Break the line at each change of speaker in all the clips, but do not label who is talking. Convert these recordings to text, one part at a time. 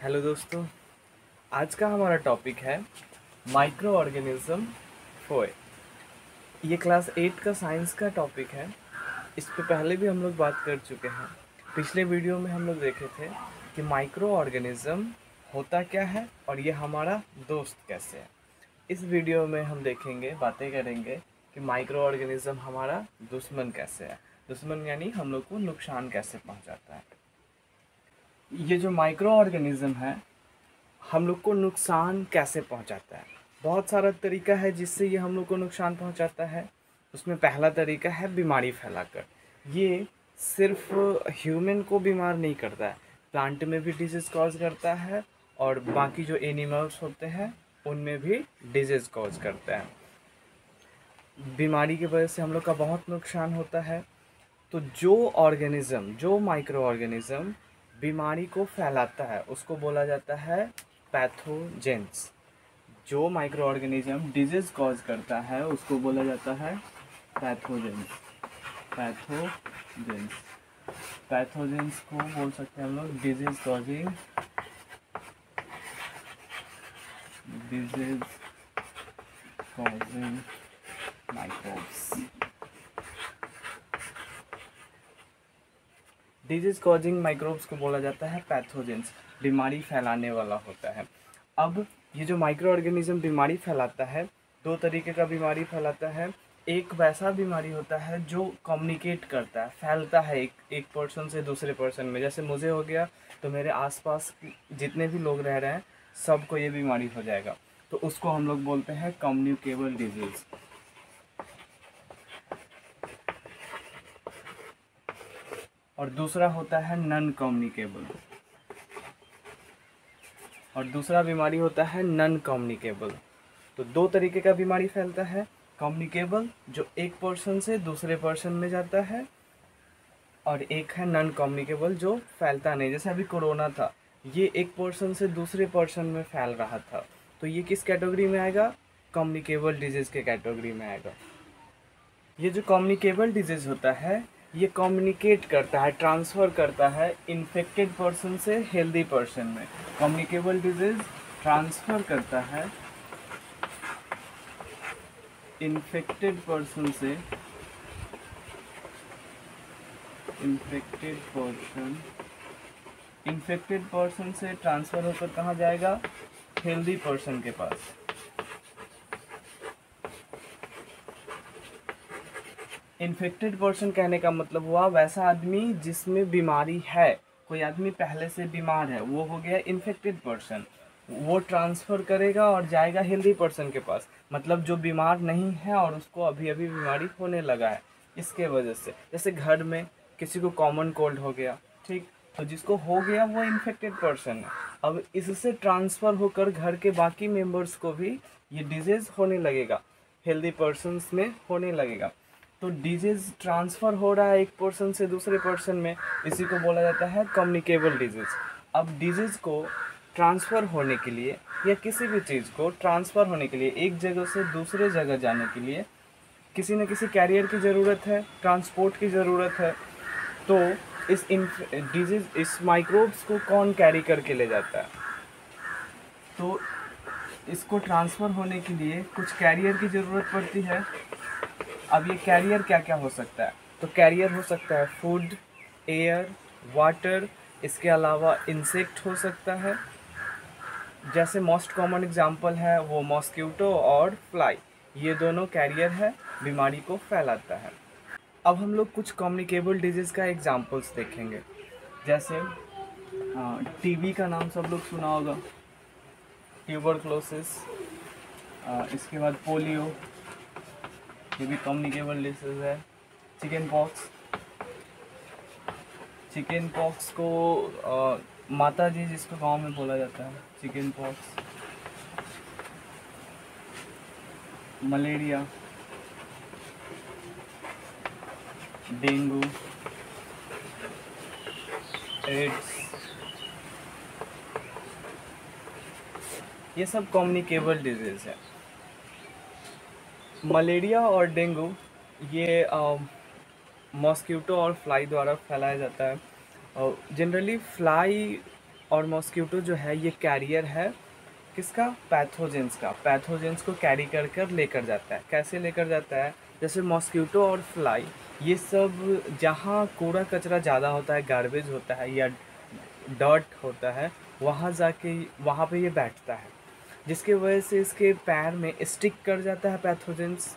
Hello दोस्तों। आज का हमारा टॉपिक है माइक्रो ऑर्गेनिज्म फोए। ये क्लास 8 का साइंस का टॉपिक है। इस पे पहले भी हम लोग बात कर चुके हैं। पिछले वीडियो में हम लोग देखे थे कि माइक्रो ऑर्गेनिज्म होता क्या है और ये हमारा दोस्त कैसे है। इस वीडियो में हम देखेंगे, बातें करेंगे कि माइक्रो ऑर्गेनिज्म हमारा दुश्मन कैसे है। दुश्मन यानी हम लोग को नुकसान कैसे पहुंचाता है। ये जो माइक्रो ऑर्गेनिज्म है हम लोग को नुकसान कैसे पहुंचाता है। बहुत सारा तरीका है जिससे ये हम लोग को नुकसान पहुंचाता है। उसमें पहला तरीका है बीमारी फैलाकर। ये सिर्फ ह्यूमन को बीमार नहीं करता है, प्लांट में भी डिजीज़ कॉज करता है और बाकी जो एनिमल्स होते हैं उनमें भी डिजीज़ कॉज करता है। बीमारी की वजह से हम लोग का बहुत नुकसान होता है। तो जो माइक्रो ऑर्गेनिज्म बीमारी को फैलाता है उसको बोला जाता है पैथोजेंस। जो माइक्रो ऑर्गेनिज्म डिजीज कॉज करता है उसको बोला जाता है पैथोजेंस। पैथोजेंस पैथोजेंस को बोल सकते हैं हम लोग disease causing microbes. Disease causing microbes को बोला जाता है पैथोजेंस। बीमारी फैलाने वाला होता है। अब ये जो माइक्रो ऑर्गेनिज्म बीमारी फैलाता है, दो तरीके का बीमारी फैलाता है। एक वैसा बीमारी होता है जो कम्युनिकेट करता है, फैलता है एक पर्सन से दूसरे पर्सन में। जैसे मुझे हो गया तो मेरे आसपास जितने भी लोग रह रहे हैं सबको ये बीमारी हो जाएगा, तो उसको हम लोग बोलते हैं कम्युनिकेबल डिजीज। और दूसरा होता है नॉन कम्युनिकेबल। और दूसरा बीमारी होता है नॉन कम्युनिकेबल। तो दो तरीके का बीमारी फैलता है। कम्युनिकेबल जो एक पर्सन से दूसरे पर्सन में जाता है, और एक है नॉन कम्युनिकेबल जो फैलता नहीं। जैसे अभी कोरोना था, ये एक पर्सन से दूसरे पर्सन में फैल रहा था, तो ये किस कैटेगरी में आएगा? कम्युनिकेबल डिजीज़ के कैटेगरी में आएगा। ये जो कम्युनिकेबल डिजीज़ होता है ये कम्युनिकेट करता है, ट्रांसफ़र करता है इन्फेक्टेड पर्सन से हेल्दी पर्सन में। कम्युनिकेबल डिजीज़ ट्रांसफ़र करता है इन्फेक्टेड पर्सन से इन्फेक्टेड पर्सन से ट्रांसफ़र होकर कहाँ जाएगा? हेल्दी पर्सन के पास। इन्फेक्टेड पर्सन कहने का मतलब हुआ वैसा आदमी जिसमें बीमारी है। कोई आदमी पहले से बीमार है, वो हो गया इन्फेक्टेड पर्सन। वो ट्रांसफ़र करेगा और जाएगा हेल्दी पर्सन के पास, मतलब जो बीमार नहीं है और उसको अभी अभी बीमारी होने लगा है। इसके वजह से जैसे घर में किसी को कॉमन कोल्ड हो गया, ठीक, तो जिसको हो गया वो इन्फेक्टेड पर्सन है। अब इससे ट्रांसफ़र होकर घर के बाकी मेंबर्स को भी ये डिजीज़ होने लगेगा, हेल्दी पर्सन्स में होने लगेगा। तो डिजीज़ ट्रांसफ़र हो रहा है एक पर्सन से दूसरे पर्सन में, इसी को बोला जाता है कम्युनिकेबल डिजीज़। अब डिजीज़ को ट्रांसफ़र होने के लिए या किसी भी चीज़ को ट्रांसफ़र होने के लिए, एक जगह से दूसरे जगह जाने के लिए किसी न किसी कैरियर की ज़रूरत है, ट्रांसपोर्ट की ज़रूरत है। तो इस माइक्रोब्स को कौन कैरी करके ले जाता है? तो इसको ट्रांसफ़र होने के लिए कुछ कैरियर की ज़रूरत पड़ती है। अब ये कैरियर क्या क्या हो सकता है? तो कैरियर हो सकता है फूड, एयर, वाटर, इसके अलावा इंसेक्ट हो सकता है। जैसे मोस्ट कॉमन एग्जांपल है वो मॉस्किटो और फ्लाई, ये दोनों कैरियर है, बीमारी को फैलाता है। अब हम लोग कुछ कम्युनिकेबल डिजीज़ का एग्जांपल्स देखेंगे। जैसे टीबी का नाम सब लोग सुना होगा, ट्यूबरक्लोसिस। इसके बाद पोलियो, ये भी कम्युनिकेबल डिजीज़ है। चिकन पॉक्स को माता जी जिसको गांव में बोला जाता है, chicken pox. Malaria, dengue, AIDS, ये सब कम्युनिकेबल डिजीज़ है। मलेरिया और डेंगू ये मॉस्किटो और फ्लाई द्वारा फैलाया जाता है। जनरली फ्लाई और मॉस्किटो जो है ये कैरियर है किसका, पैथोजेंस का। पैथोजेंस को कैरी कर कर लेकर जाता है। कैसे लेकर जाता है, जैसे मॉस्किटो और फ्लाई ये सब जहाँ कूड़ा कचरा ज़्यादा होता है, गार्बेज होता है या डर्ट होता है, वहाँ जाके वहाँ पे ये बैठता है, जिसकी वजह से इसके पैर में स्टिक कर जाता है पैथोजेंस,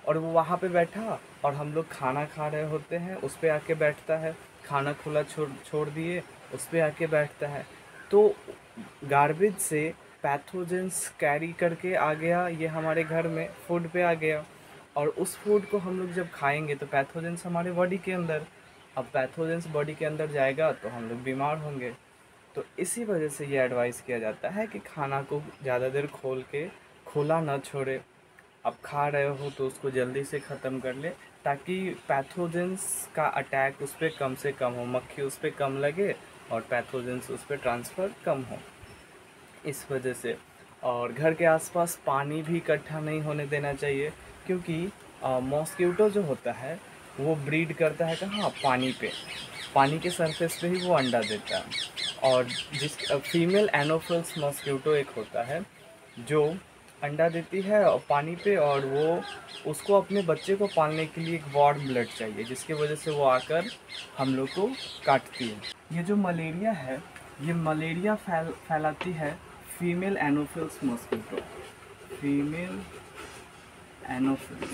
और वो वहाँ पे बैठा, और हम लोग खाना खा रहे होते हैं उस पे आके बैठता है, खाना खुला छोड़ छोड़ दिए उस पे आके बैठता है। तो गार्बेज से पैथोजेंस कैरी करके आ गया ये हमारे घर में, फूड पे आ गया, और उस फूड को हम लोग जब खाएंगे तो पैथोजेंस हमारे बॉडी के अंदर, अब पैथोजेंस बॉडी के अंदर जाएगा तो हम लोग बीमार होंगे। तो इसी वजह से ये एडवाइस किया जाता है कि खाना को ज़्यादा देर खोल के खुला ना छोड़े। आप खा रहे हो तो उसको जल्दी से ख़त्म कर ले, ताकि पैथोजेंस का अटैक उस पर कम से कम हो, मक्खी उस पर कम लगे और पैथोजेंस उस पर ट्रांसफ़र कम हो, इस वजह से। और घर के आसपास पानी भी इकट्ठा नहीं होने देना चाहिए, क्योंकि मॉस्किटो जो होता है वो ब्रीड करता है कहाँ, पानी पे, पानी के सरफेस पे ही वो अंडा देता है। और जिस फीमेल एनोफिल्स मॉस्किटो एक होता है जो अंडा देती है और पानी पे, और वो उसको अपने बच्चे को पालने के लिए एक वार्म ब्लड चाहिए, जिसकी वजह से वो आकर हम लोग को काटती है। ये जो मलेरिया है ये मलेरिया फैलाती है female Anopheles mosquito, female Anopheles,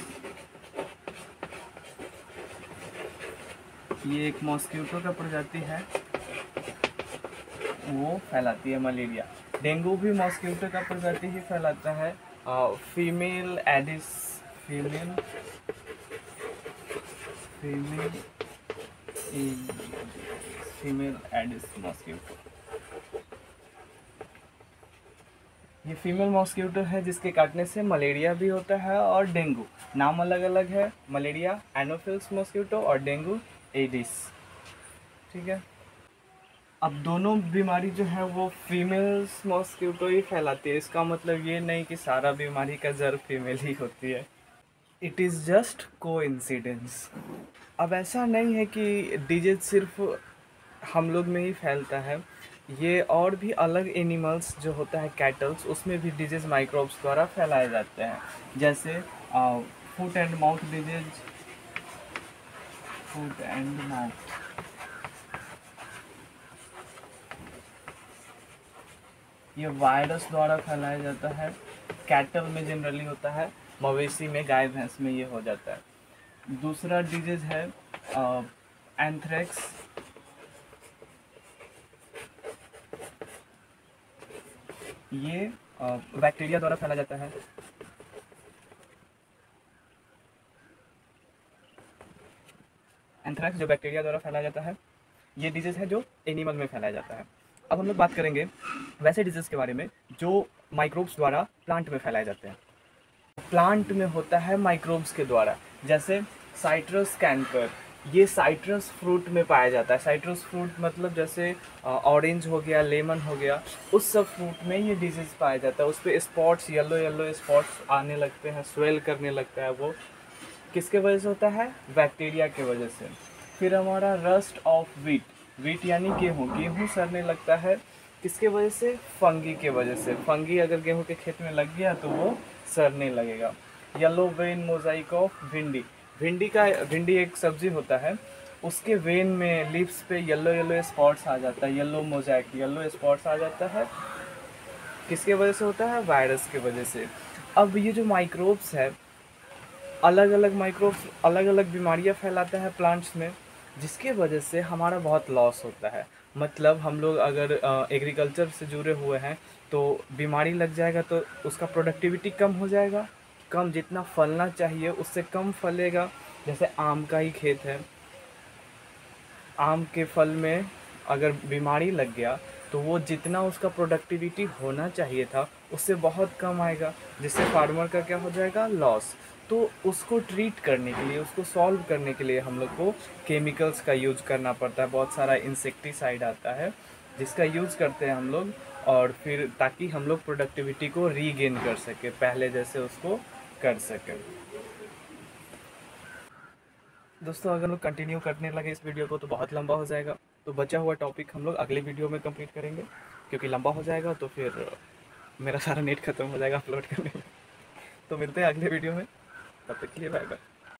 ये एक मॉस्किटो का प्रजाति है, वो फैलाती है मलेरिया। डेंगू भी मॉस्किटो का प्रजाति ही फैलाता है, female Aedes, female female female Aedes mosquito, ये फीमेल मॉस्किटो है जिसके काटने से मलेरिया भी होता है और डेंगू, नाम अलग अलग है, मलेरिया एनोफिल्स मॉस्किटो और डेंगू एडिस, ठीक है। अब दोनों बीमारी जो है वो फीमेल्स मॉस्किटो ही फैलाती है, इसका मतलब ये नहीं कि सारा बीमारी का जड़ फीमेल ही होती है, इट इज़ जस्ट कोइंसिडेंस। अब ऐसा नहीं है कि डिजीज सिर्फ हम लोग में ही फैलता है, ये और भी अलग एनिमल्स जो होता है कैटल्स, उसमें भी डिजीज माइक्रोब्स द्वारा फैलाए जाते हैं, जैसे foot and mouth disease, foot and mouth, ये वायरस द्वारा फैलाया जाता है, कैटल में जनरली होता है, मवेशी में, गाय भैंस में ये हो जाता है। दूसरा डिजीज है एंथ्रेक्स, ये बैक्टीरिया द्वारा फैला जाता है। एंथ्रेक्स जो बैक्टीरिया द्वारा फैलाया जाता है, ये डिजीज है जो एनिमल में फैलाया जाता है। अब हम लोग बात करेंगे वैसे डिजीज के बारे में जो माइक्रोब्स द्वारा प्लांट में फैलाए जाते हैं। प्लांट में होता है माइक्रोब्स के द्वारा, जैसे साइट्रस कैंकर, ये साइट्रस फ्रूट में पाया जाता है। साइट्रस फ्रूट मतलब जैसे ऑरेंज हो गया, लेमन हो गया, उस सब फ्रूट में ये डिजीज़ पाया जाता है। उस पर स्पॉट्स, येलो येलो स्पॉट्स आने लगते हैं, स्वेल करने लगता है, वो किसके वजह से होता है, बैक्टीरिया के वजह से। फिर हमारा रस्ट ऑफ वीट, वीट यानी गेहूँ, गेहूँ सड़ने लगता है, किसके वजह से, फंगी के वजह से। फंगी अगर गेहूँ के खेत में लग गया तो वो सड़ने लगेगा। येलो वेन मोजाइक ऑफ भिंडी, भिंडी एक सब्जी होता है, उसके वेन में लिप्स पे येलो येलो स्पॉट्स आ जाता है, येलो मोजाइक, येलो स्पॉट्स आ जाता है, किसके वजह से होता है, वायरस के वजह से। अब ये जो माइक्रोब्स है, अलग अलग माइक्रोब्स अलग अलग बीमारियां फैलाते हैं प्लांट्स में, जिसके वजह से हमारा बहुत लॉस होता है। मतलब हम लोग अगर एग्रीकल्चर से जुड़े हुए हैं तो बीमारी लग जाएगा तो उसका प्रोडक्टिविटी कम हो जाएगा, कम, जितना फलना चाहिए उससे कम फलेगा। जैसे आम का ही खेत है, आम के फल में अगर बीमारी लग गया तो वो जितना उसका प्रोडक्टिविटी होना चाहिए था उससे बहुत कम आएगा, जिससे फार्मर का क्या हो जाएगा, लॉस। तो उसको ट्रीट करने के लिए, उसको सॉल्व करने के लिए हम लोग को केमिकल्स का यूज़ करना पड़ता है। बहुत सारा इंसेक्टिसाइड आता है जिसका यूज़ करते हैं हम लोग, और फिर ताकि हम लोग प्रोडक्टिविटी को रीगेन कर सके, पहले जैसे उसको कर सकें। दोस्तों अगर लोग कंटिन्यू करने लगे इस वीडियो को तो बहुत लंबा हो जाएगा, तो बचा हुआ टॉपिक हम लोग अगले वीडियो में कंप्लीट करेंगे। क्योंकि लंबा हो जाएगा तो फिर मेरा सारा नेट खत्म हो जाएगा अपलोड करने में। तो मिलते हैं अगले वीडियो में, तब तक के लिए बाय बाय।